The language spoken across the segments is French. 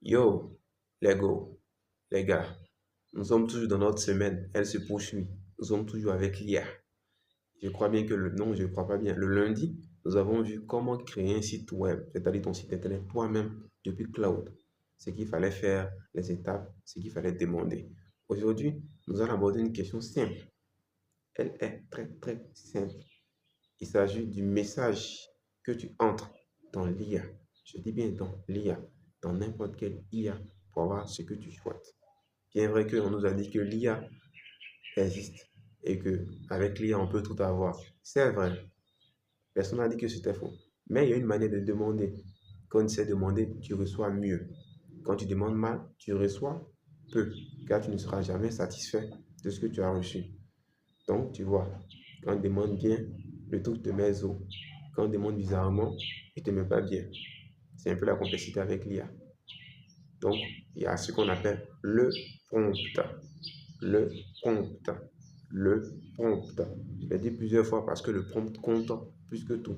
Yo, les gars, nous sommes toujours dans notre semaine, elle se poursuit. Nous sommes toujours avec l'IA. Je crois bien que non, je ne crois pas bien. Le lundi, nous avons vu comment créer un site web, c'est-à-dire ton site internet toi-même depuis cloud. Ce qu'il fallait faire, les étapes, ce qu'il fallait demander. Aujourd'hui, nous allons aborder une question simple. Elle est très très simple. Il s'agit du message que tu entres dans l'IA. Je dis bien dans l'IA, dans n'importe quelle IA pour avoir ce que tu souhaites. Bien vrai qu'on nous a dit que l'IA existe et que avec l'IA on peut tout avoir. C'est vrai. Personne n'a dit que c'était faux. Mais il y a une manière de demander. Quand tu sais demander, tu reçois mieux. Quand tu demandes mal, tu reçois peu, car tu ne seras jamais satisfait de ce que tu as reçu. Donc, tu vois, quand on demande bien, le truc te met au. Quand on demande bizarrement, il ne te met pas bien. C'est un peu la complexité avec l'IA. Donc, il y a ce qu'on appelle le prompt. Le prompt. Le prompt. Je l'ai dit plusieurs fois parce que le prompt compte plus que tout.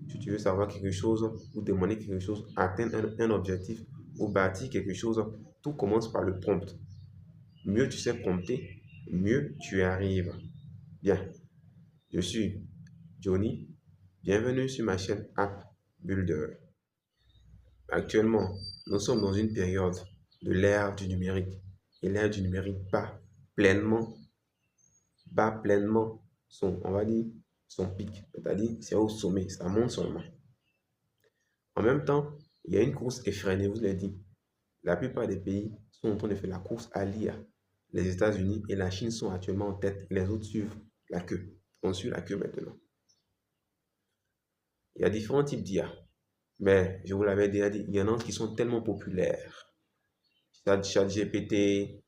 Si tu veux savoir quelque chose ou demander quelque chose, atteindre un objectif ou bâtir quelque chose, tout commence par le prompt. Mieux tu sais prompter, mieux tu arrives. Bien, je suis Johnny. Bienvenue sur ma chaîne App Builder. Actuellement, nous sommes dans une période de l'ère du numérique. Et l'ère du numérique pleinement, bat pleinement on va dire, son pic. C'est-à-dire, c'est au sommet, ça monte seulement. En même temps, il y a une course effrénée, vous l'avez dit. La plupart des pays sont en train de faire la course à l'IA. Les États-Unis et la Chine sont actuellement en tête, les autres suivent la queue. On suit la queue maintenant. Il y a différents types d'IA, mais je vous l'avais déjà dit, il y en a qui sont tellement populaires. ChatGPT,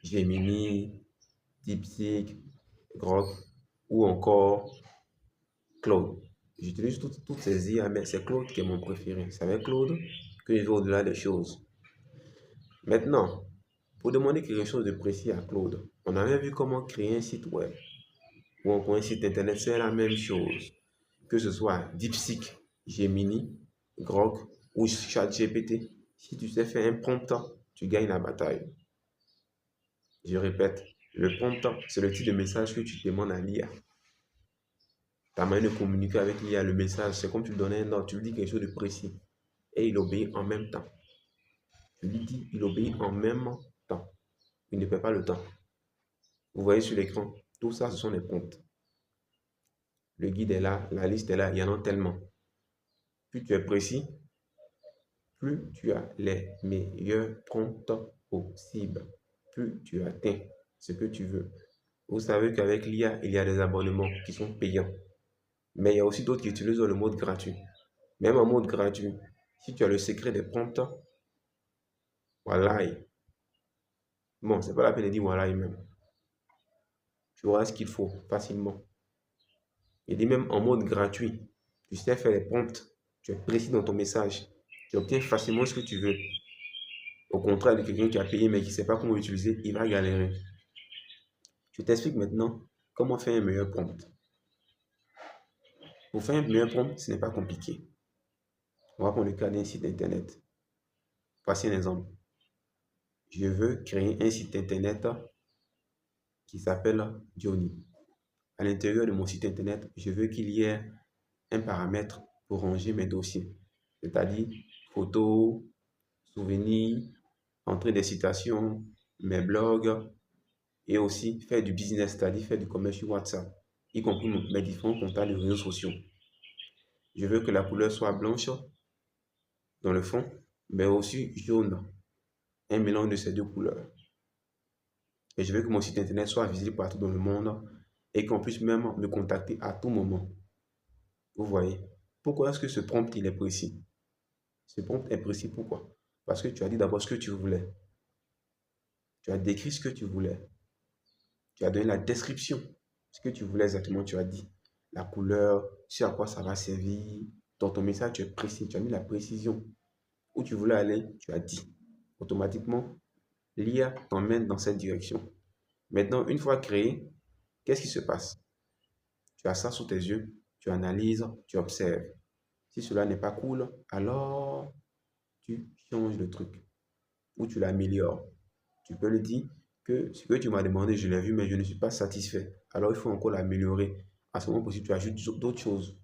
Gemini, DeepSeek, Grok ou encore Claude. J'utilise toutes ces IA, mais c'est Claude qui est mon préféré. C'est avec Claude que je vais au-delà des choses. Maintenant, pour demander quelque chose de précis à Claude, on avait vu comment créer un site web ou encore un site internet, c'est la même chose. Que ce soit DeepSeek, Gemini, Grok ou ChatGPT, si tu sais faire un prompt, tu gagnes la bataille. Je répète, le prompt, c'est le type de message que tu demandes à l'IA. Ta manière de communiquer avec l'IA, le message, c'est comme tu lui donnes un ordre, tu lui dis quelque chose de précis et il obéit en même temps. Tu lui dis, il obéit en même temps. Il ne perd pas le temps. Vous voyez sur l'écran, tout ça, ce sont des prompts. Le guide est là, la liste est là, il y en a tellement. Plus tu es précis, plus tu as les meilleurs prompts possibles. Plus tu atteins ce que tu veux. Vous savez qu'avec l'IA, il y a des abonnements qui sont payants. Mais il y a aussi d'autres qui utilisent le mode gratuit. Même en mode gratuit, si tu as le secret des prompts, voilà. Bon, c'est pas la peine de dire voilà même. Tu auras ce qu'il faut facilement. Il dit même en mode gratuit, tu sais faire les prompts, tu es précis dans ton message, tu obtiens facilement ce que tu veux. Au contraire de quelqu'un qui a payé mais qui ne sait pas comment utiliser, il va galérer. Je t'explique maintenant comment faire un meilleur prompt. Pour faire un meilleur prompt, ce n'est pas compliqué. On va prendre le cas d'un site internet. Voici un exemple. Je veux créer un site internet qui s'appelle Johnny. À l'intérieur de mon site internet, je veux qu'il y ait un paramètre pour ranger mes dossiers, c'est-à-dire photos, souvenirs, entrer des citations, mes blogs et aussi faire du business, c'est-à-dire faire du commerce sur WhatsApp, y compris mes différents contacts de réseaux sociaux. Je veux que la couleur soit blanche dans le fond, mais aussi jaune, un mélange de ces deux couleurs. Et je veux que mon site internet soit visible partout dans le monde et qu'on puisse même me contacter à tout moment. Vous voyez? Pourquoi est-ce que ce prompt il est précis? Ce prompt est précis pourquoi? Parce que tu as dit d'abord ce que tu voulais. Tu as décrit ce que tu voulais. Tu as donné la description. Ce que tu voulais exactement, tu as dit. La couleur, sur à quoi ça va servir. Dans ton message, tu es précis. Tu as mis la précision. Où tu voulais aller, tu as dit. Automatiquement, l'IA t'emmène dans cette direction. Maintenant, une fois créé, qu'est-ce qui se passe? Tu as ça sous tes yeux, tu analyses, tu observes. Si cela n'est pas cool, alors tu changes le truc ou tu l'améliores. Tu peux le dire que ce que tu m'as demandé, je l'ai vu, mais je ne suis pas satisfait. Alors, il faut encore l'améliorer. À ce moment possible, tu ajoutes d'autres choses.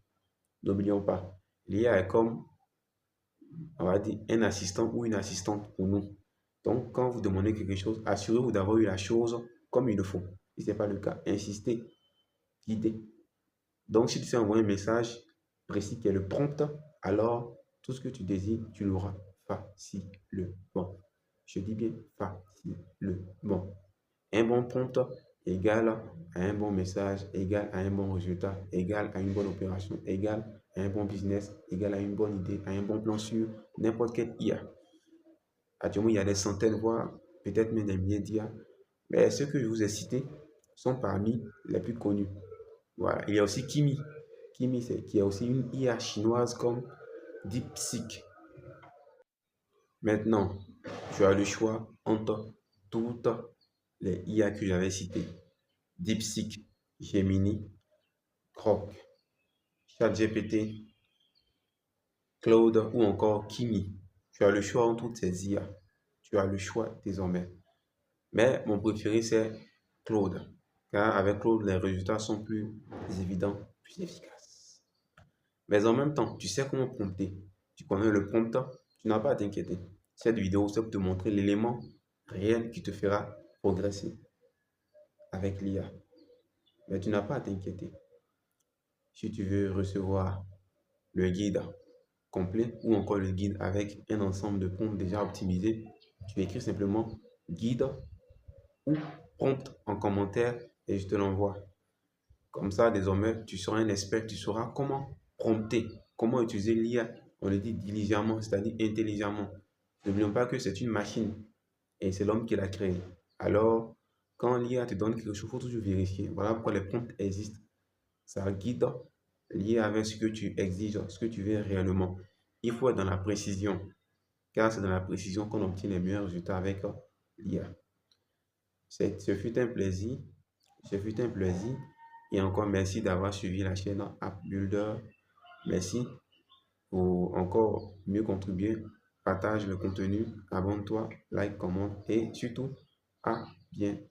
N'oublions pas, l'IA est comme, on va dire, un assistant ou une assistante pour nous. Donc, quand vous demandez quelque chose, assurez-vous d'avoir eu la chose comme il le faut. Si ce n'est pas le cas, insistez, guidez. Donc, si tu sais envoyer un message précis qui est le prompt, alors tout ce que tu désires, tu l'auras facilement. Je dis bien facilement. Un bon prompt égale à un bon message, égale à un bon résultat, égale à une bonne opération, égale à un bon business, égale à une bonne idée, à un bon plan sur n'importe quel IA. Actuellement, il y a des centaines, voire peut-être même des milliers d'IA. Mais ceux que je vous ai cités sont parmi les plus connus. Voilà. Il y a aussi Kimi. Kimi, c'est qui est aussi une IA chinoise comme DeepSeek. Maintenant, tu as le choix entre toutes les IA que j'avais citées. DeepSeek, Gemini, Grok, ChatGPT, Claude ou encore Kimi. Tu as le choix entre toutes ces IA. Tu as le choix désormais. Mais mon préféré, c'est Claude. Car avec Claude, les résultats sont plus évidents, plus efficaces. Mais en même temps, tu sais comment prompter. Tu connais le prompt, tu n'as pas à t'inquiéter. Cette vidéo, c'est pour te montrer l'élément réel qui te fera progresser avec l'IA. Mais tu n'as pas à t'inquiéter. Si tu veux recevoir le guide complet ou encore le guide avec un ensemble de prompts déjà optimisés, tu écris simplement guide ou prompt en commentaire et je te l'envoie. Comme ça, désormais, tu seras un expert, tu sauras comment prompter, comment utiliser l'IA. On le dit diligemment, c'est-à-dire intelligemment. N'oublions pas que c'est une machine et c'est l'homme qui l'a créée. Alors, quand l'IA te donne quelque chose, il faut toujours vérifier. Voilà pourquoi les prompts existent. Ça guide lié avec ce que tu exiges, ce que tu veux réellement. Il faut être dans la précision, car c'est dans la précision qu'on obtient les meilleurs résultats avec l'IA. Ce fut un plaisir. Ce fut un plaisir. Et encore merci d'avoir suivi la chaîne App Builder. Merci pour encore mieux contribuer. Partage le contenu, abonne-toi, like, commente et surtout, à bientôt.